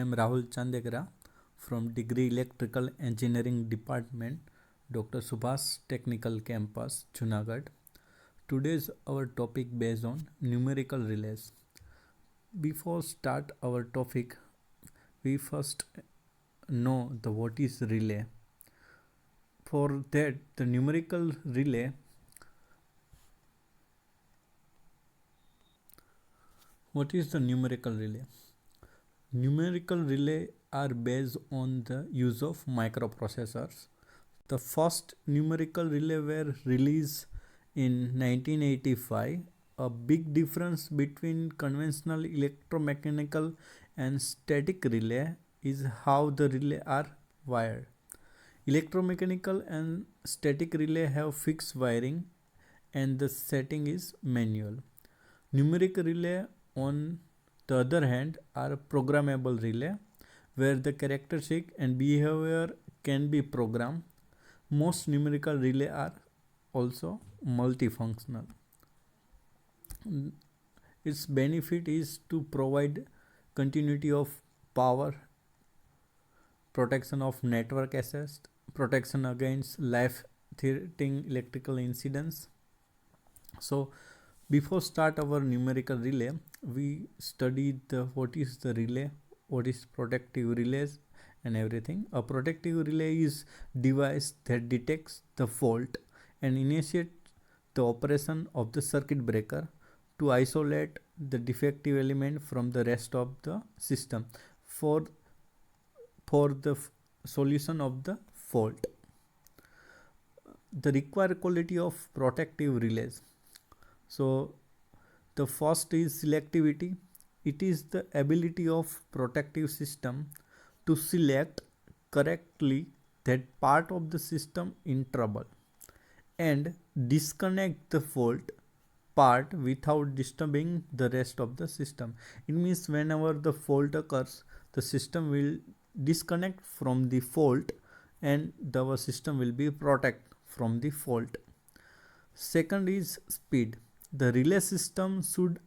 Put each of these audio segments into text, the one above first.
am Rahul Chandegra from Degree Electrical Engineering Department, Dr. Subhas Technical Campus, Junagadh. Today's our topic based on numerical relays. Before start our topic, we first know the what is relay. For that, the numerical relay. What is the numerical relay? Numerical relay are based on the use of microprocessors. The first numerical relay were released in 1985. A big difference between conventional electromechanical and static relay is how the relay are wired. Electromechanical and static relay have fixed wiring and the setting is manual. Numeric relay, on the other hand, are programmable relay where the characteristic and behavior can be programmed. Most numerical relay are also multifunctional. Its benefit is to provide continuity of power, protection of network assets, protection against life-threatening electrical incidents. So before start our numerical relay, we studied the what is the relay, what is protective relays and everything. A protective relay is device that detects the fault and initiates the operation of the circuit breaker to isolate the defective element from the rest of the system for the solution of the fault. The required quality of protective relays. So the first is selectivity. It is the ability of protective system to select correctly that part of the system in trouble and disconnect the fault part without disturbing the rest of the system. It means whenever the fault occurs, the system will disconnect from the fault and our system will be protect from the fault. Second is speed. The relay system should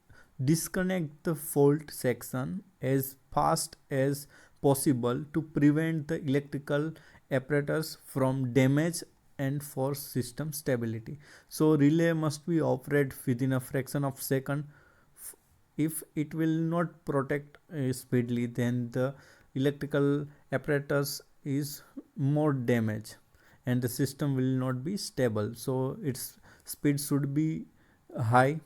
disconnect the fault section as fast as possible to prevent the electrical apparatus from damage and for system stability. So relay must be operated within a fraction of second. If it will not protect speedily, then the electrical apparatus is more damage and the system will not be stable. So its speed should be high.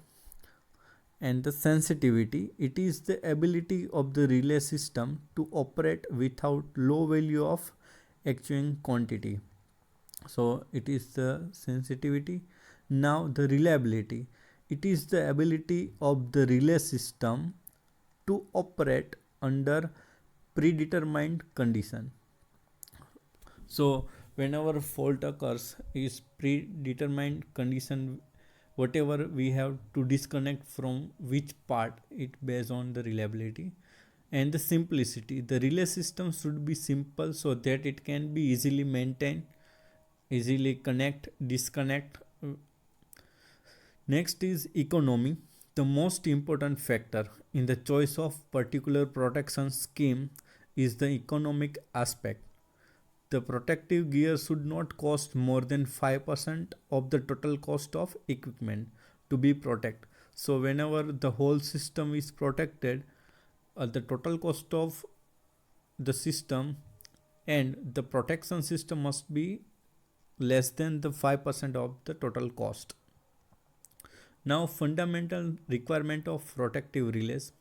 And the sensitivity, it is the ability of the relay system to operate without low value of actuating quantity. So it is the sensitivity. Now the reliability, it is the ability of the relay system to operate under predetermined condition. So whenever fault occurs is predetermined condition, whatever we have to disconnect from which part, it based on the reliability. And the simplicity, the relay system should be simple so that it can be easily maintained, easily connect, disconnect. Next is economy. The most important factor in the choice of particular protection scheme is the economic aspect. The protective gear should not cost more than 5% of the total cost of equipment to be protected. So whenever the whole system is protected, the total cost of the system and the protection system must be less than the 5% of the total cost. Now fundamental requirement of protective relays: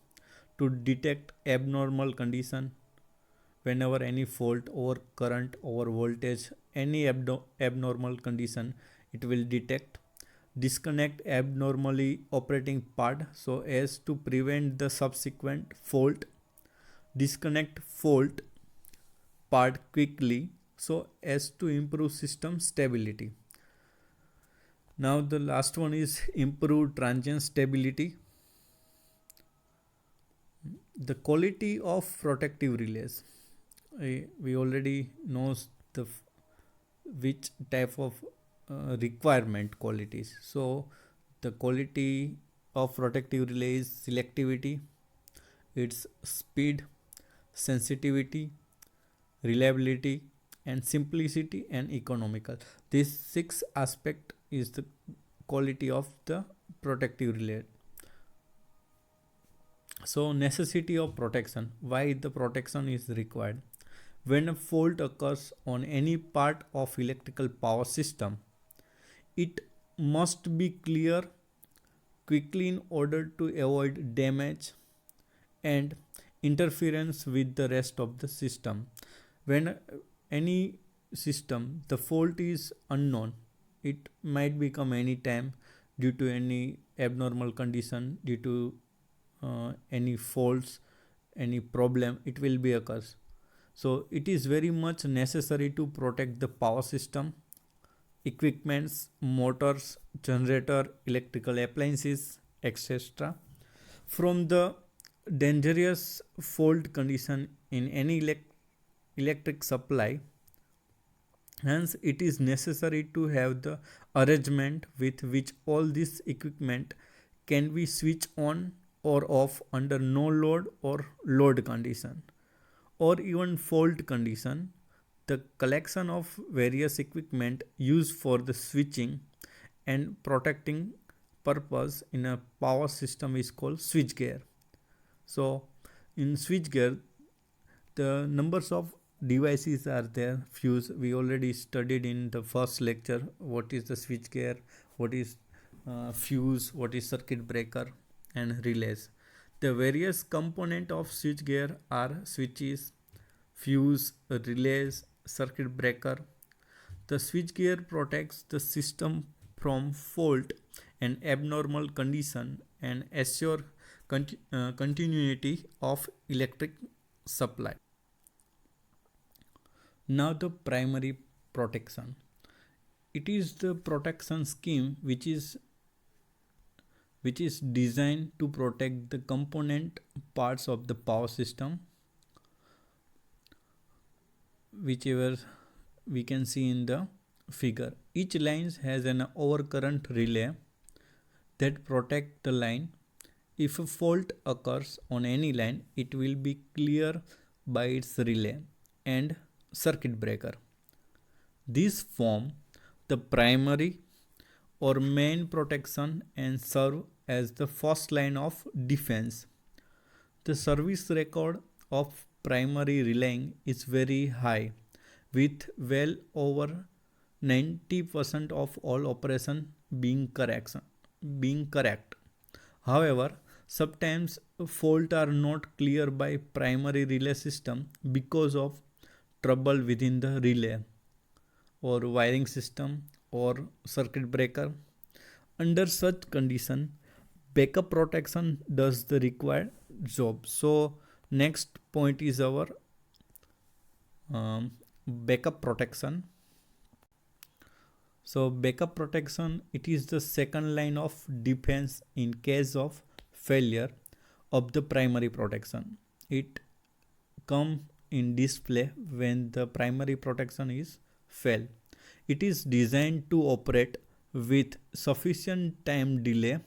to detect abnormal condition. Whenever any fault or current or voltage, any abnormal condition, it will detect. Disconnect abnormally operating part so as to prevent the subsequent fault. Disconnect fault part quickly so as to improve system stability. Now the last one is improve transient stability. The quality of protective relays. We already knows the which type of requirement qualities. So the quality of protective relay is selectivity, its speed, sensitivity, reliability, and simplicity and economical. This six aspect is the quality of the protective relay. So necessity of protection, why the protection is required. When a fault occurs on any part of electrical power system, it must be clear quickly in order to avoid damage and interference with the rest of the system. When any system the fault is unknown, it might become any time due to any abnormal condition, due to any faults, any problem, it will be occurs. So it is very much necessary to protect the power system, equipments, motors, generator, electrical appliances, etc. from the dangerous fault condition in any electric supply. Hence, it is necessary to have the arrangement with which all this equipment can be switched on or off under no load or load condition or even fault condition. The collection of various equipment used for the switching and protecting purpose in a power system is called switchgear. So in switchgear, the numbers of devices are there. Fuse, we already studied in the first lecture what is the switchgear, what is fuse, what is circuit breaker and relays. The various component of switchgear are switches, fuse, relays, circuit breaker. The switchgear protects the system from fault and abnormal condition and assure continuity of electric supply. Now the primary protection. It is the protection scheme which is designed to protect the component parts of the power system, whichever we can see in the figure. Each line has an overcurrent relay that protect the line. If a fault occurs on any line, it will be clear by its relay and circuit breaker. These form the primary or main protection and serve as the first line of defense. The service record of primary relaying is very high, with well over 90% of all operation being correct. However, sometimes faults are not clear by primary relay system because of trouble within the relay or wiring system or circuit breaker. Under such condition, backup protection does the required job. So next point is our backup protection. So backup protection, it is the second line of defense in case of failure of the primary protection. It come in display when the primary protection is fail. It is designed to operate with sufficient time delay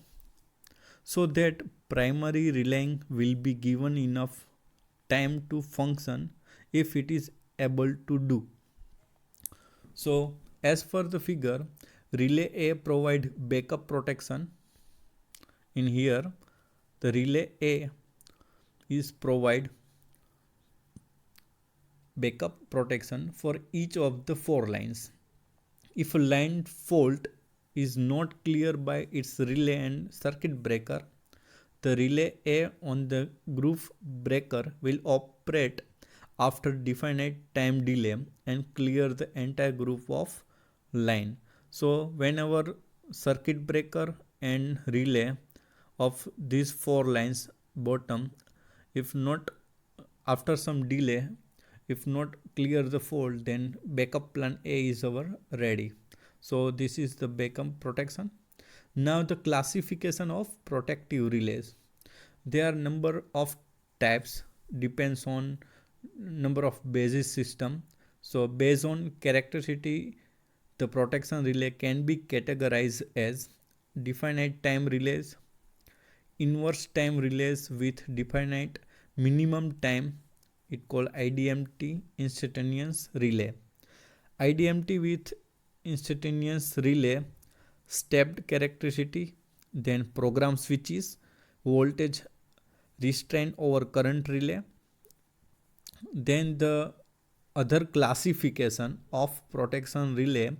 so that primary relaying will be given enough time to function if it is able to do. So as per the figure, relay A provide backup protection. In here, the relay A is provide backup protection for each of the four lines. If a line fault is not clear by its relay and circuit breaker, the relay A on the group breaker will operate after definite time delay and clear the entire group of line. So whenever circuit breaker and relay of these four lines bottom, if not after some delay, if not clear the fault, then backup plan A is our ready. So this is the backup protection. Now the classification of protective relays. There are number of types, depends on number of basis system. So based on characteristic, the protection relay can be categorized as definite time relays, inverse time relays with definite minimum time, it called IDMT, instantaneous relay. IDMT with instantaneous relay, stepped characteristic, then program switches, voltage restraint over current relay. Then the other classification of protection relay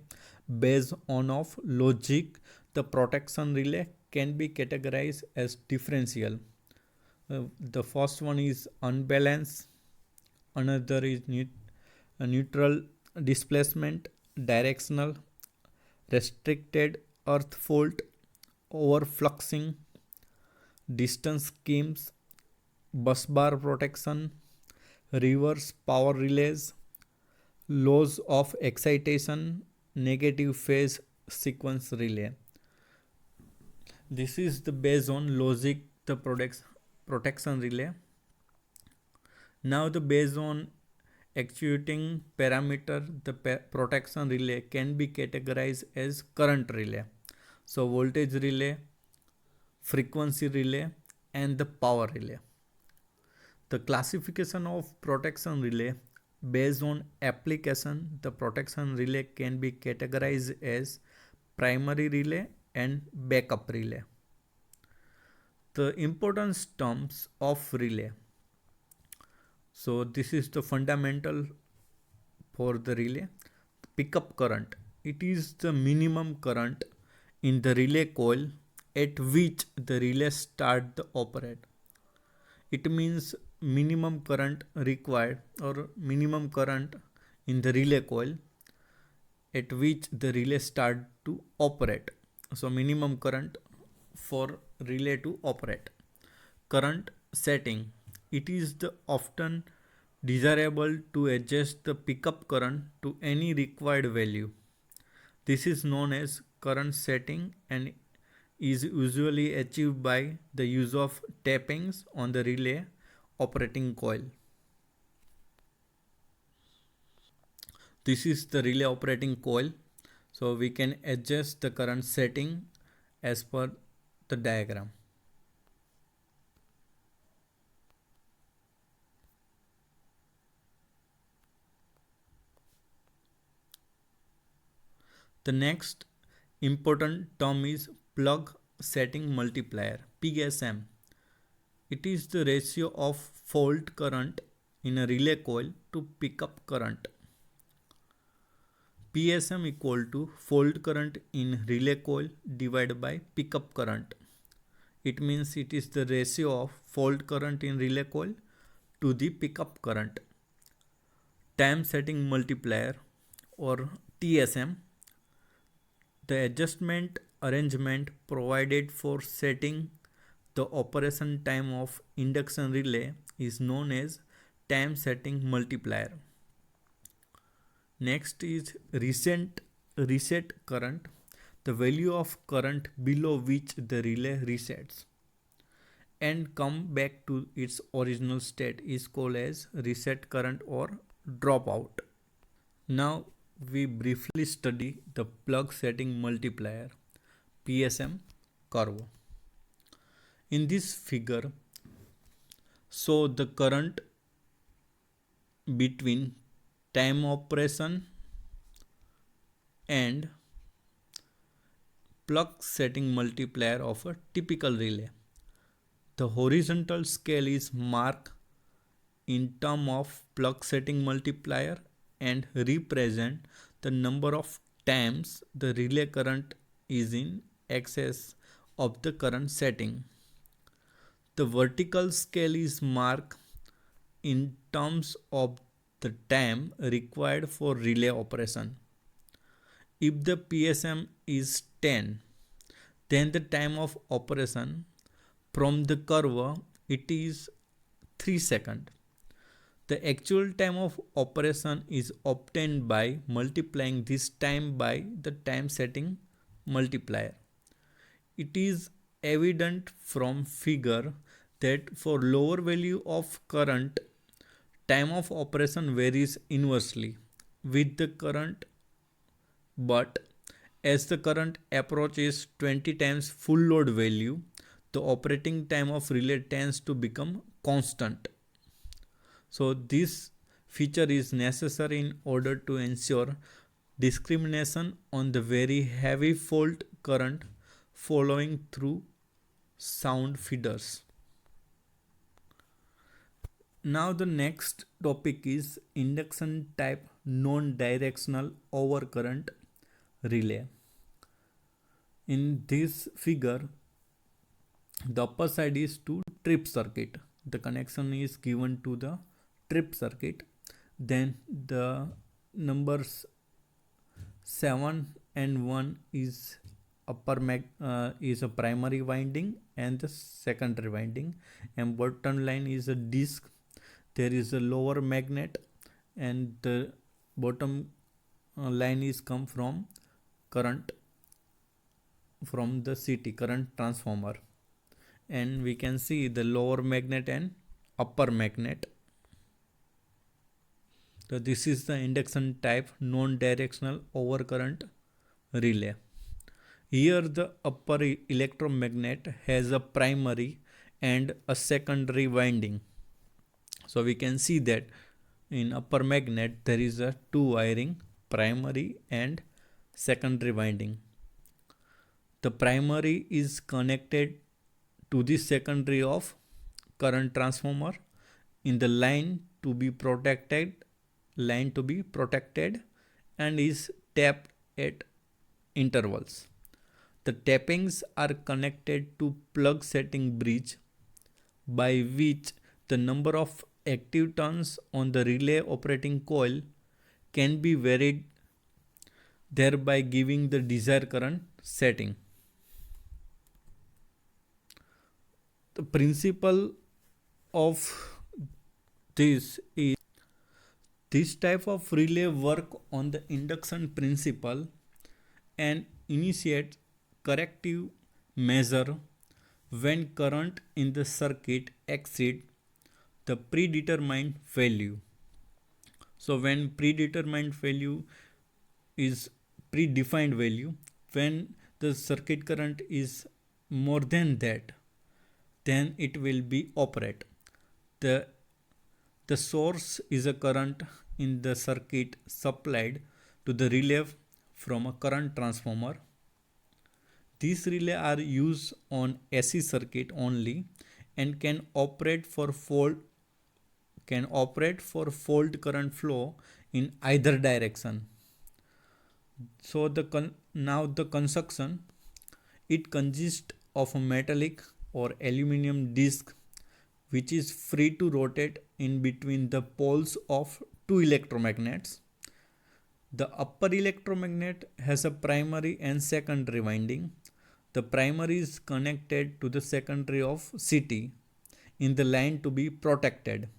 based on of logic, the protection relay can be categorized as differential. The first one is unbalanced, another is neutral displacement, directional, restricted earth fault, overfluxing, distance schemes, bus bar protection, reverse power relays, laws of excitation, negative phase sequence relay. This is the based on logic the protection relay. Now the based on actuating parameter, the protection relay can be categorized as current relay. So voltage relay, frequency relay, and the power relay. The classification of protection relay based on application, the protection relay can be categorized as primary relay and backup relay. The importance terms of relay. So this is the fundamental for the relay. Pickup current. It is the minimum current in the relay coil at which the relay start to operate. It means minimum current required or minimum current in the relay coil at which the relay start to operate. So minimum current for relay to operate. Current setting. It is the often desirable to adjust the pickup current to any required value. This is known as current setting and is usually achieved by the use of tappings on the relay operating coil. This is the relay operating coil. So we can adjust the current setting as per the diagram. The next important term is plug setting multiplier, PSM. It is the ratio of fault current in a relay coil to pickup current. PSM equal to fault current in relay coil divided by pickup current. It means it is the ratio of fault current in relay coil to the pickup current. Time setting multiplier or TSM. The adjustment arrangement provided for setting the operation time of induction relay is known as time setting multiplier. Next is reset current, the value of current below which the relay resets and come back to its original state is called as reset current or dropout. Now we briefly study the plug setting multiplier PSM curve. In this figure, show the current between time operation and plug setting multiplier of a typical relay. The horizontal scale is marked in term of plug setting multiplier and represent the number of times the relay current is in excess of the current setting. The vertical scale is marked in terms of the time required for relay operation. If the PSM is 10, then the time of operation from the curve it is 3 seconds. The actual time of operation is obtained by multiplying this time by the time setting multiplier. It is evident from figure that for lower value of current, time of operation varies inversely with the current, but as the current approaches 20 times full load value, the operating time of relay tends to become constant. So this feature is necessary in order to ensure discrimination on the very heavy fault current following through sound feeders. Now the next topic is induction type non-directional overcurrent relay. In this figure, the upper side is to trip circuit. The connection is given to the trip circuit. Then the numbers 7 and 1 is is a primary winding and the secondary winding, and bottom line is a disc. There is a lower magnet, and the bottom line is come from current from the CT current transformer, and we can see the lower magnet and upper magnet. So this is the induction type non-directional overcurrent relay. Here the upper electromagnet has a primary and a secondary winding. So we can see that in upper magnet there is a two wiring, primary and secondary winding. The primary is connected to the secondary of current transformer in the line to be protected and is tapped at intervals. The tappings are connected to plug setting bridge by which the number of active turns on the relay operating coil can be varied, thereby giving the desired current setting. The principle of this is this type of relay work on the induction principle and initiate corrective measure when current in the circuit exceed the predetermined value. So when predetermined value is predefined value, when the circuit current is more than that, then it will be operate. The source is a current in the circuit supplied to the relay from a current transformer. These relay are used on AC circuit only and can operate for fault current flow in either direction. So now the construction, it consists of a metallic or aluminum disc which is free to rotate in between the poles of two electromagnets. The upper electromagnet has a primary and secondary winding. The primary is connected to the secondary of CT in the line to be protected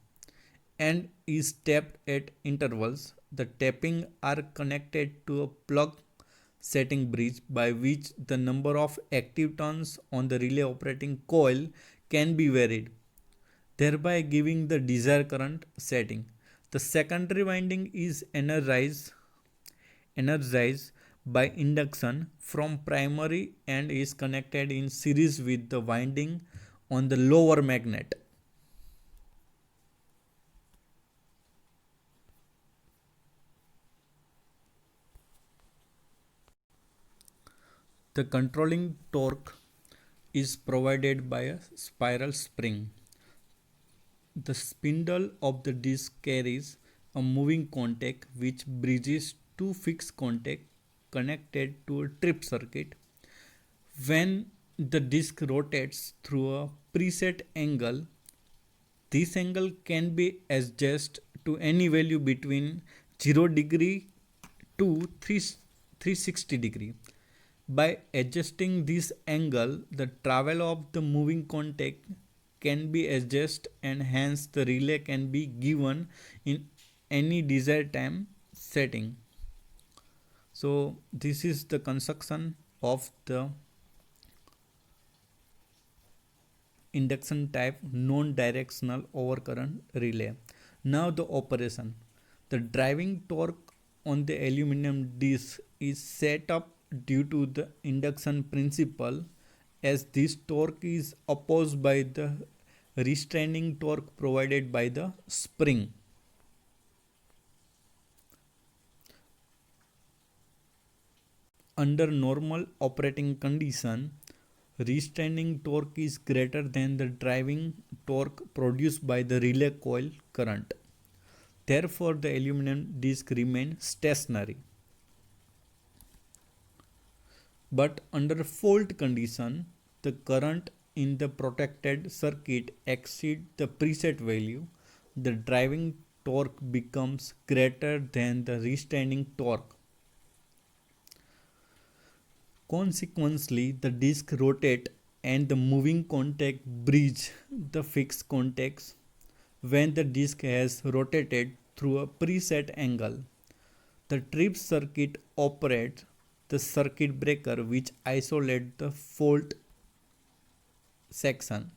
and is tapped at intervals. The tapping are connected to a plug setting bridge by which the number of active turns on the relay operating coil can be varied, thereby giving the desired current setting. The secondary winding is energized by induction from primary and is connected in series with the winding on the lower magnet. The controlling torque is provided by a spiral spring. The spindle of the disc carries a moving contact which bridges two fixed contacts connected to a trip circuit. When the disc rotates through a preset angle, this angle can be adjusted to any value between 0 degree to 360 degree. By adjusting this angle, the travel of the moving contact can be adjusted and hence the relay can be given in any desired time setting. So this is the construction of the induction type non-directional overcurrent relay. Now the operation. The driving torque on the aluminum disc is set up due to the induction principle, as this torque is opposed by the restraining torque provided by the spring. Under normal operating condition, restraining torque is greater than the driving torque produced by the relay coil current. Therefore, the aluminum disc remains stationary. But under fault condition, the current in the protected circuit exceeds the preset value. The driving torque becomes greater than the restraining torque. Consequently, the disc rotates and the moving contact bridge the fixed contacts. When the disc has rotated through a preset angle, the trip circuit operates the circuit breaker which isolates the fault section.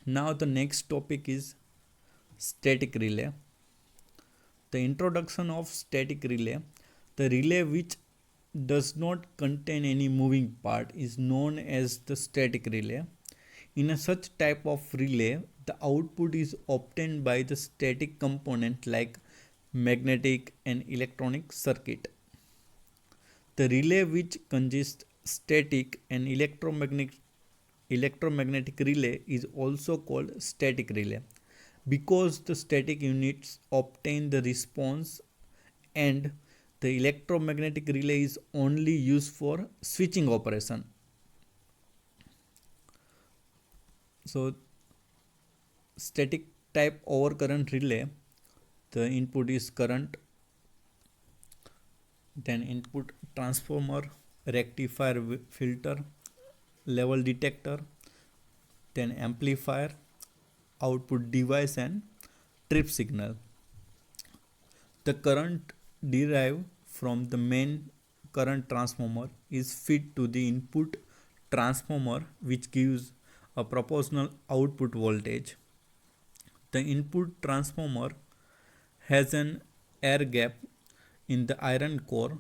Now the next topic is static relay. The introduction of static relay. The relay which does not contain any moving part is known as the static relay. In a such type of relay, the output is obtained by the static component like magnetic and electronic circuit. The relay which consists static and electromagnetic relay is also called static relay because the static units obtain the response and the electromagnetic relay is only used for switching operation. So static type overcurrent relay, the input is current, then input transformer, rectifier, filter, level detector, then amplifier, output device and trip signal. The current derived from the main current transformer is fed to the input transformer which gives a proportional output voltage. The input transformer has an air gap in the iron core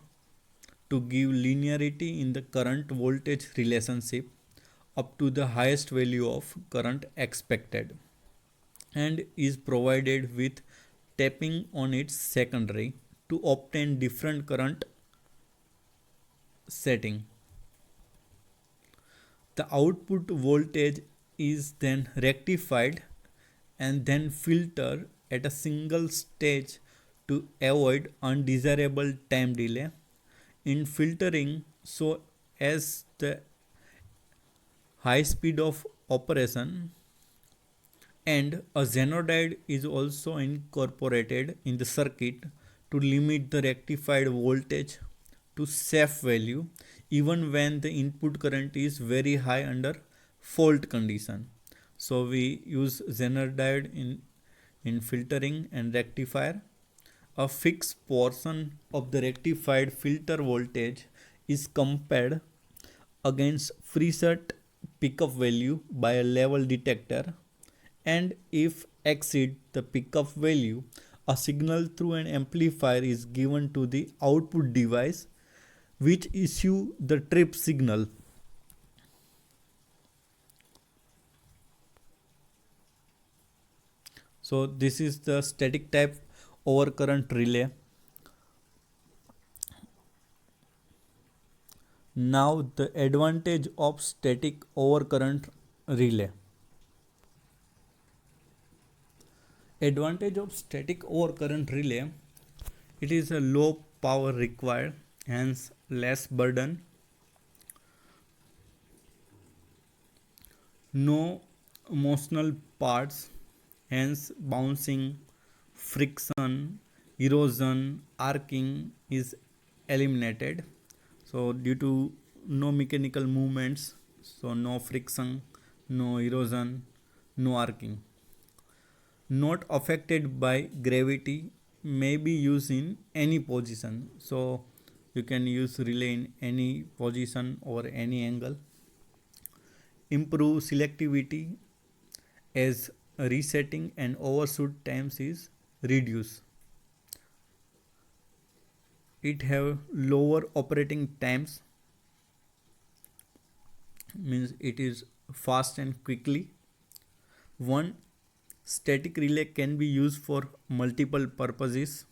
to give linearity in the current voltage relationship up to the highest value of current expected, and is provided with tapping on its secondary to obtain different current setting. The output voltage is then rectified and then filtered at a single stage to avoid undesirable time delay. In filtering, so as the high speed of operation, and a Zener diode is also incorporated in the circuit to limit the rectified voltage to safe value even when the input current is very high under fault condition. So we use Zener diode in filtering and rectifier. A fixed portion of the rectified filter voltage is compared against preset pickup value by a level detector, and if exceed the pickup value, a signal through an amplifier is given to the output device which issue the trip signal. So this is the static type overcurrent relay. Now the advantage of static overcurrent relay. Advantage of static overcurrent relay: it is a low power required, hence less burden, no motional parts, hence bouncing, friction, erosion, arcing is eliminated. So due to no mechanical movements, so no friction, no erosion, no arcing. Not affected by gravity, may be used in any position. So you can use relay in any position or any angle. Improve selectivity as resetting and overshoot times is reduced. It have lower operating times, means it is fast and quickly. One static relay can be used for multiple purposes: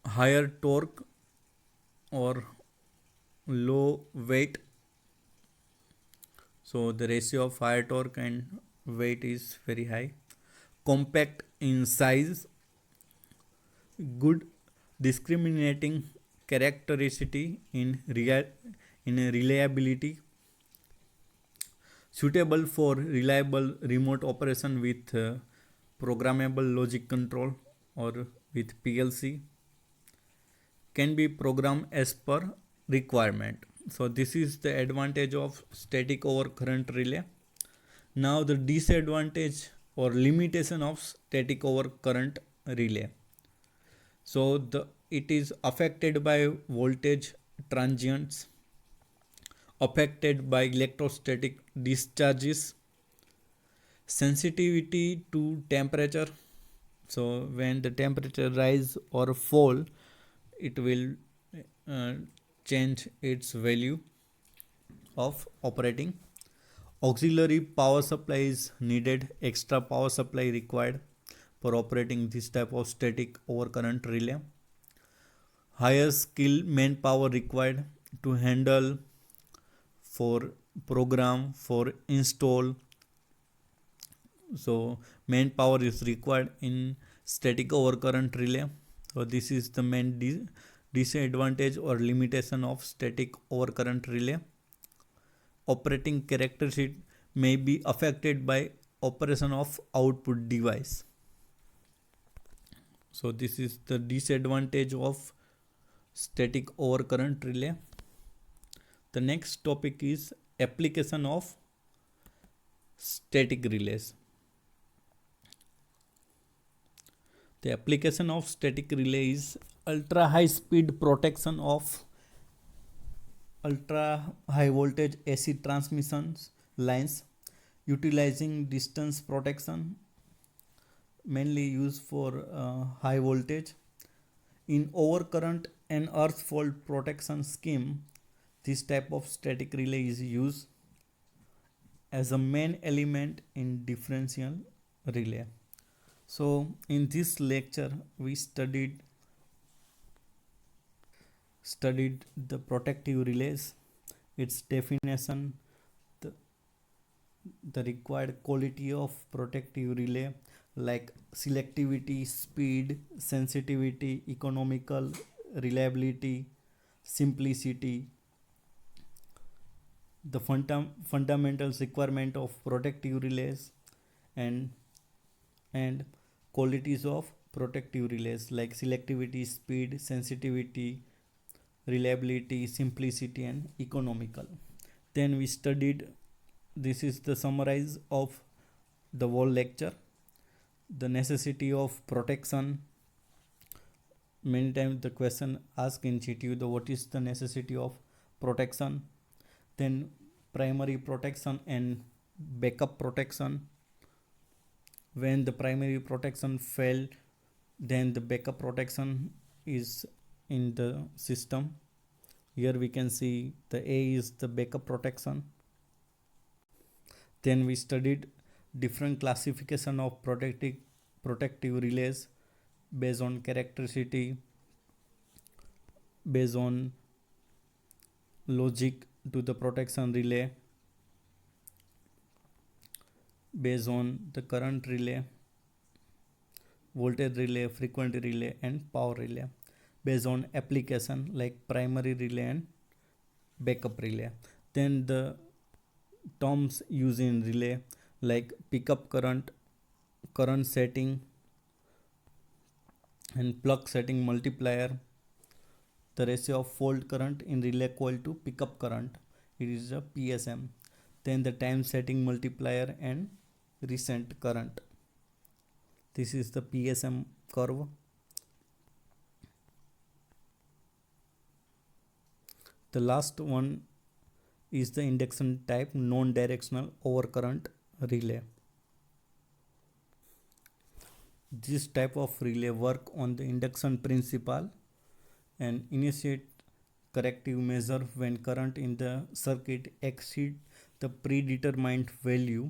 higher torque or low weight. So the ratio of higher torque and weight is very high. Compact in size, good discriminating characteristic in reliability, suitable for reliable remote operation with programmable logic control or with PLC, can be programmed as per requirement. So this is the advantage of static over current relay. Now the disadvantage or limitation of static over current relay. So it is affected by voltage transients, affected by electrostatic discharges, sensitivity to temperature. So when the temperature rise or fall, it will uh, change its value of operating. Auxiliary power supply is needed, extra power supply required for operating this type of static over current relay. Higher skill manpower required to handle, for program, for install. So manpower is required in static over current relay. So this is the main disadvantage or limitation of static over current relay. Operating characteristic may be affected by operation of output device. So this is the disadvantage of static over current relay. The next topic is application of static relays. The application of static relay is ultra high speed protection of ultra high voltage AC transmissions lines, utilizing distance protection, mainly used for high voltage. In overcurrent and earth fault protection scheme, this type of static relay is used as a main element in differential relay. So in this lecture we studied the protective relays, its definition, the, the required quality of protective relay like selectivity, speed, sensitivity, economical, reliability, simplicity, the fundamentals requirement of protective relays, and and qualities of protective relays like selectivity, speed, sensitivity, reliability, simplicity, and economical. Then we studied, this is the summarize of the whole lecture, the necessity of protection. Many times the question asked in CTU, the what is the necessity of protection. Then primary protection and backup protection. When the primary protection failed, then the backup protection is in the system. Here we can see the A is the backup protection. Then we studied different classification of protective relays based on characteristic, based on logic to the protection relay, based on the current relay, voltage relay, frequency relay, and power relay, based on application like primary relay and backup relay. Then the terms used in relay like pickup current, current setting, and plug setting multiplier, the ratio of fault current in relay coil to pickup current, it is a PSM. Then the time setting multiplier and recent current, this is the PSM curve. The last one is the induction type non-directional overcurrent relay. This type of relay work on the induction principle and initiate corrective measure when current in the circuit exceed the predetermined value.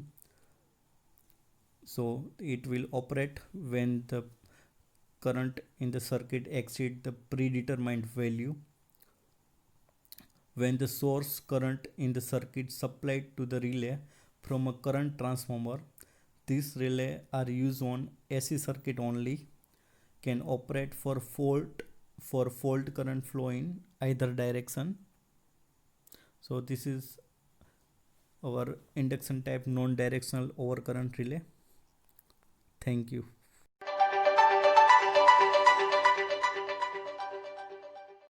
So it will operate when the current in the circuit exceed the predetermined value. When the source current in the circuit supplied to the relay from a current transformer, these relay are used on AC circuit only, can operate for fault current flow in either direction. So this is our induction type non-directional overcurrent relay. Thank you.